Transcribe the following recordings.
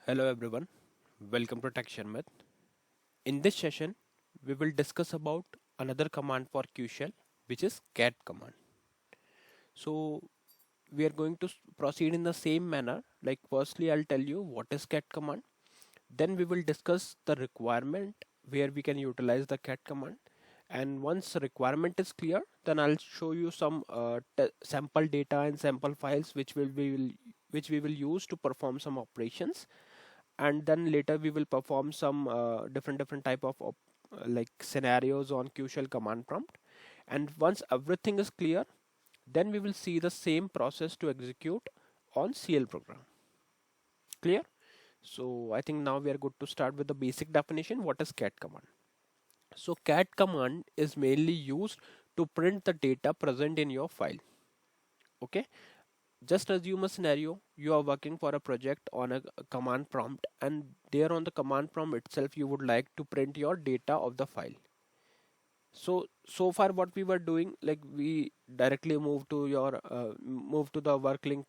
Hello everyone, welcome to Sharmit. In this session, we will discuss about another command for Qshell, which is cat command. So we are going to proceed in the same manner. Like firstly, I'll tell you what is cat command. Then we will discuss the requirement where we can utilize the cat command. And once the requirement is clear, then I'll show you some sample data and sample files which we will use to perform some operations, and then later we will perform some different type of like scenarios on Qshell command prompt. And once everything is clear, then we will see the same process to execute on CL program. Clear? So I think now we are good to start with the basic definition. What is cat command? So cat command is mainly used to print the data present in your file. Okay, just assume a scenario. You are working for a project on a command prompt, and there on the command prompt itself you would like to print your data of the file. So far what we were doing, like we directly move to the work link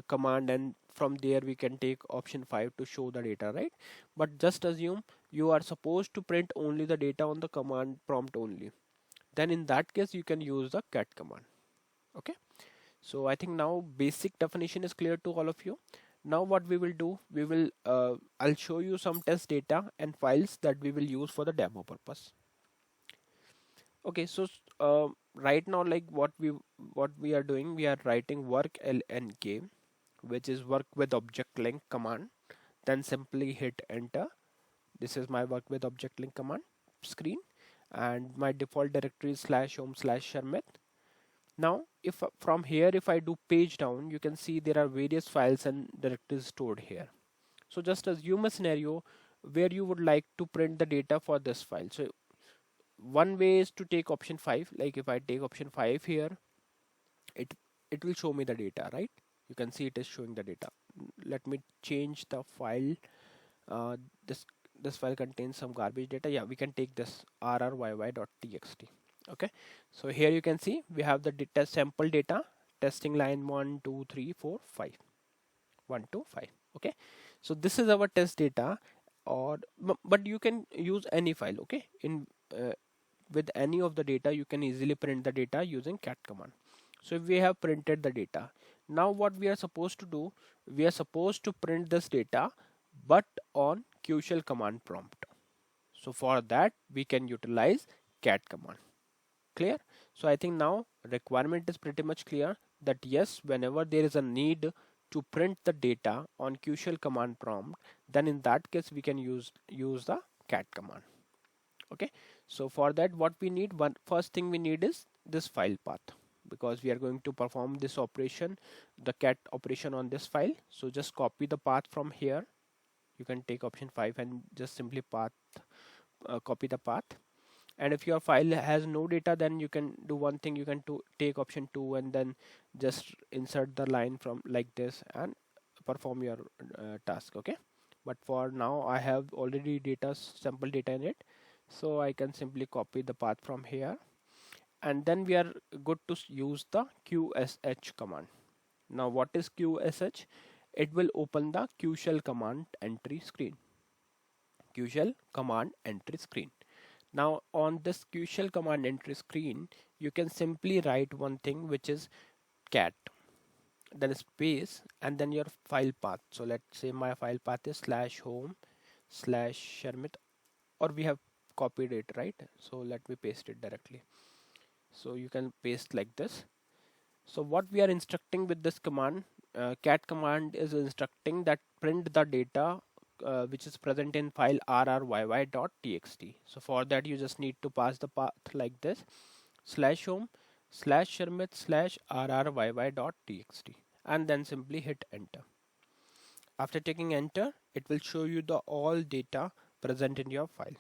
command, and from there we can take option 5 to show the data, right? But just assume you are supposed to print only the data on the command prompt only. Then in that case you can use the cat command. Okay, so I think now basic definition is clear to all of you. Now what we will do, I'll show you some test data and files that we will use for the demo purpose. Okay, so right now, like what we are doing, we are writing work lnk, which is work with object link command. Then simply hit enter. This is my work with object link command screen, and my default directory is /home/Sharmit. Now, if from here, if I do page down, you can see there are various files and directories stored here. So just assume a scenario where you would like to print the data for this file. So one way is to take option 5. Like if I take option 5 here, it it will show me the data, right? You can see it is showing the data. Let me change the file. uh, this this file contains some garbage data. Yeah, we can take this rrYY.txt. Okay, so here you can see we have the data sample data, testing line 1 2 3 4 5, 1 2 5. Okay, so this is our test data. Or but you can use any file. Okay, in with any of the data you can easily print the data using cat command. So if we have printed the data, now what we are supposed to do, we are supposed to print this data but on Qshell command prompt. So for that we can utilize cat command. Clear? So I think now requirement is pretty much clear that yes, whenever there is a need to print the data on Qshell command prompt, then in that case we can use the cat command. Okay, so for that what we need, one first thing we need is this file path, because we are going to perform this operation, the cat operation on this file. So just copy the path from here. You can take option 5 and just simply copy the path. And if your file has no data, then you can do one thing, you can take option 2 and then just insert the line from like this and perform your task. Okay, but for now I have already data, sample data in it, so I can simply copy the path from here, and then we are good to use the qsh command. Now what is qsh? It will open the Qshell command entry screen. Qshell command entry screen. Now on this Qshell command entry screen, you can simply write one thing, which is cat, then space, and then your file path. So let's say my file path is /home/Sharmit, or we have copied it, right? So let me paste it directly. So you can paste like this. So what we are instructing with this command, cat command is instructing that print the data which is present in file rrYY.txt. So for that you just need to pass the path like this, /home/Sharmit/rrYY.txt, and then simply hit enter. After taking enter, it will show you the all data present in your file.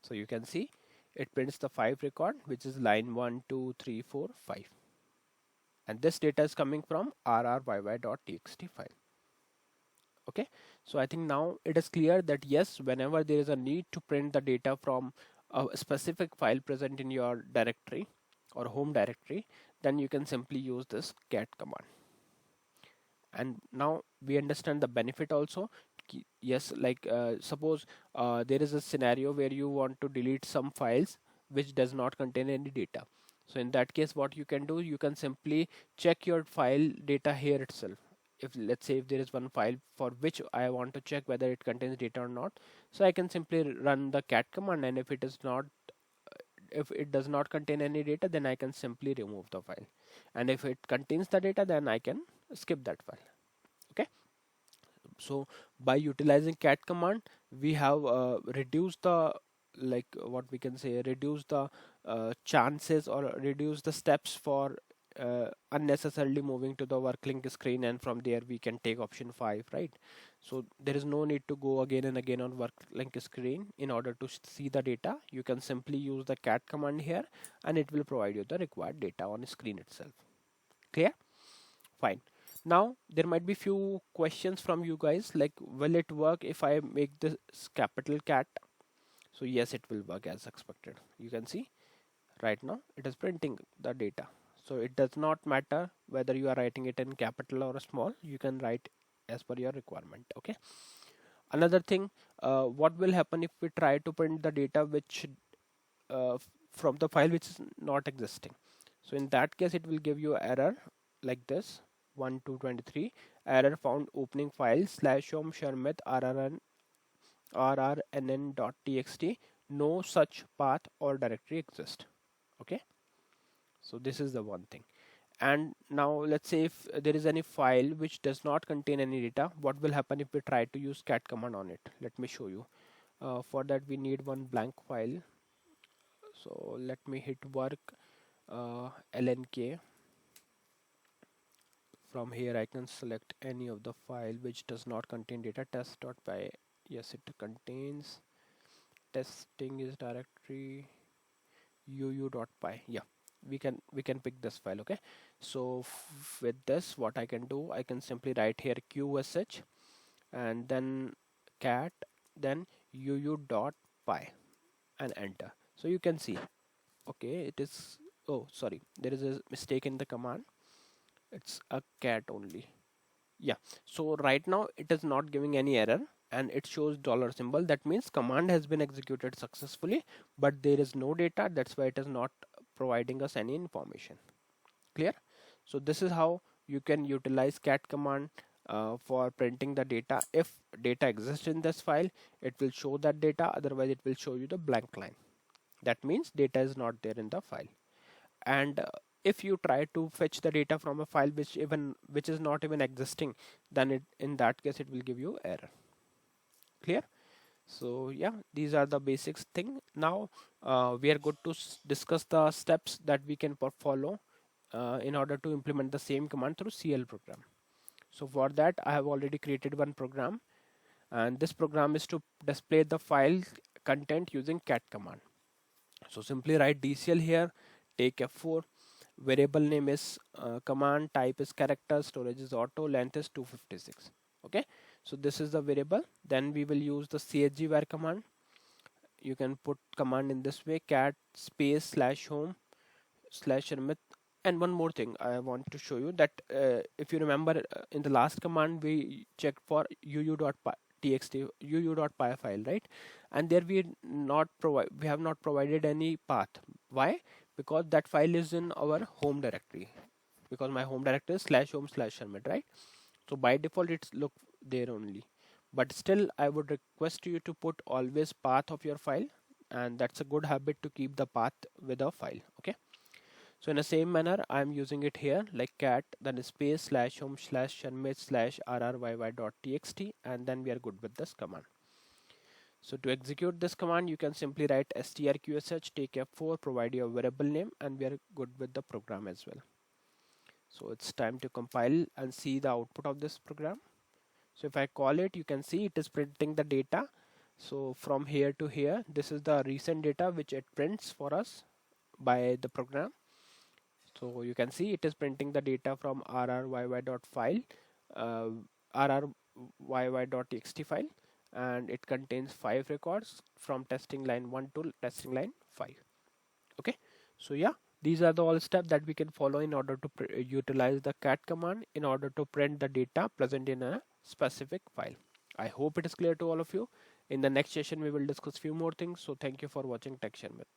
So you can see it prints the 5 record, which is line 1 2 3 4 5, and this data is coming from rrYY.txt file. Okay, so I think now it is clear that yes, whenever there is a need to print the data from a specific file present in your directory or home directory, then you can simply use this cat command. And now we understand the benefit also. Yes, like suppose there is a scenario where you want to delete some files which does not contain any data. So in that case, what you can do, you can simply check your file data here itself. If let's say if there is one file for which I want to check whether it contains data or not, so I can simply run the cat command, and if it is not, if it does not contain any data, then I can simply remove the file, and if it contains the data, then I can skip that file. Okay, so by utilizing cat command, we have reduced the, like what we can say, reduce the chances or reduce the steps for unnecessarily moving to the work link screen, and from there we can take option 5, right? So there is no need to go again and again on work link screen in order to see the data. You can simply use the cat command here, and it will provide you the required data on screen itself. Clear? Fine. Now there might be few questions from you guys, like will it work if I make this capital cat? So yes, it will work as expected. You can see right now it is printing the data. So it does not matter whether you are writing it in capital or small, you can write as per your requirement. Okay. Another thing, what will happen if we try to print the data which from the file which is not existing? So in that case, it will give you error like this: 1223 error found opening file slash home Sharmit rrnn.txt, no such path or directory exists. Okay, so this is the one thing. And now let's say if there is any file which does not contain any data, what will happen if we try to use cat command on it? Let me show you. For that we need one blank file. So let me hit work lnk. From here I can select any of the file which does not contain data. Test.py, yes, it contains. Testing is directory uu.py. Yeah, we can pick this file. Okay, so with this, what I can do, I can simply write here qsh and then cat, then uu.py, and enter. So you can see, okay, it is, oh sorry, there is a mistake in the command, it's a cat only. Yeah, so right now it is not giving any error, and it shows dollar symbol. That means command has been executed successfully, but there is no data. That's why it is not providing us any information. Clear? So this is how you can utilize cat command for printing the data. If data exists in this file, it will show that data, otherwise it will show you the blank line. That means data is not there in the file. And if you try to fetch the data from a file which is not even existing, then in that case it will give you error. Clear? So yeah, these are the basics thing. Now we are good to discuss the steps that we can follow in order to implement the same command through cl program. So for that, I have already created one program, and this program is to display the file content using cat command. So simply write dcl here, take F4, variable name is command, type is character, storage is auto, length is 256. Okay, so this is the variable. Then we will use the chgvar command. You can put command in this way: cat space slash home slash Sharmit. And one more thing I want to show you, that if you remember in the last command we checked for uu.txt uu.py file, right? And there we have not provided any path. Why? Because that file is in our home directory, because my home directory is slash home slash Sharmit, right? So by default it's look there only, but still I would request you to put always path of your file, and that's a good habit to keep the path with a file. Okay, so in the same manner I am using it here, like cat then space slash home slash Sharmit slash rryy.txt, and then we are good with this command. So to execute this command, you can simply write strqsh, take F4, provide your variable name, and we are good with the program as well. So it's time to compile and see the output of this program. So if I call it, you can see it is printing the data. So from here to here, this is the recent data which it prints for us by the program. So you can see it is printing the data from rryy.file, rryy.txt file, and it contains 5 records from testing line 1 to testing line 5. Okay, so yeah, these are the all steps that we can follow in order to utilize the cat command in order to print the data present in a specific file. I hope it is clear to all of you. In the next session, we will discuss few more things. So thank you for watching Tech Sharmit.